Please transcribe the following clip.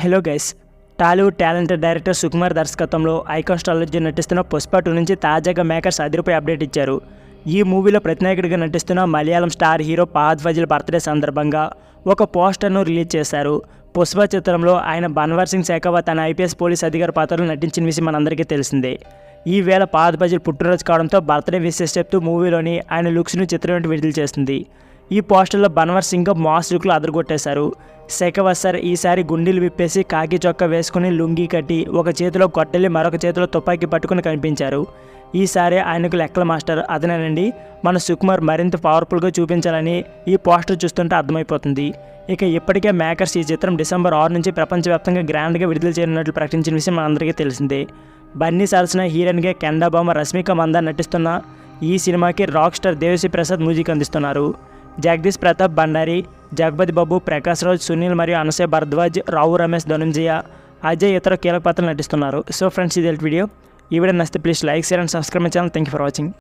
Hello guys, Tollywood talented director Sukumar దర్శకత్వంలో icon star Arjun నటిస్తున్న పుష్ప 2 నుంచి తాజాగా మేకర్స్ అదిరిపోయి అప్డేట్ ఇచ్చారు. ఈ మూవీలో ప్రతినాయకుడిగా నటిస్తున్న Malayalam star hero Fahadh Faasil birthday సందర్భంగా ఒక పోస్టర్ను రిలీజ్ చేశారు. పుష్ప చిత్రంలో ఆయన బన్వర్ సింగ్ శేఖావత్ అనే ఐపీఎస్ పోలీస్ అధికారి పాత్రలో నటించిన విషయం మనందరికీ తెలిసిందే. ఈ వేళ ఫహద్ ఫాజిల్ పుట్టినరోజు కావడంతో బర్త్డే విషెస్ చెప్తూ మూవీలోని ఆయన లుక్స్ను చిత్రం విడుదల చేస్తుంది. ఈ పోస్టర్లో బన్వర్ సింగ్ మాస్ లుక్లో అదరగొట్టేశారు. శేఖావత్ సార్ ఈసారి గుండీలు విప్పేసి కాకి చొక్కా వేసుకుని లుంగీ కట్టి ఒక చేతిలో కొట్టెల్లి మరొక చేతిలో తుపాకీ పట్టుకుని కనిపించారు. ఈసారి ఆయనకు లెక్కల మాస్టర్ అదనేనండి. మన సుకుమార్ మరింత పవర్ఫుల్గా చూపించాలని ఈ పోస్టర్ చూస్తుంటే అర్థమైపోతుంది. ఇక ఇప్పటికే మేకర్స్ ఈ చిత్రం డిసెంబర్ 6 నుంచి ప్రపంచవ్యాప్తంగా గ్రాండ్గా విడుదల చేయనున్నట్లు ప్రకటించిన విషయం మనందరికీ తెలిసిందే. బన్నీ సరసన హీరోయిన్గా కెండా బొమ్మ రష్మిక మందాన్ నటిస్తున్న ఈ సినిమాకి rock star Devi Sri Prasad music అందిస్తున్నారు. జగదీష్ ప్రతాప్ భండారి, జగపతి బాబు, ప్రకాష్ రాజ్, సునీల్ మరియు అనసూయ భరద్వాజ్, రావు రమేష్, ధనుంజయ, అజయ్ ఇతర కీలక పాత్రలు నటిస్తున్నారు. సో ఫ్రెండ్స్, ఇది వీడియో. ఈ వీడియో నచ్చితే please like, share and subscribe my channel. Thank you for watching.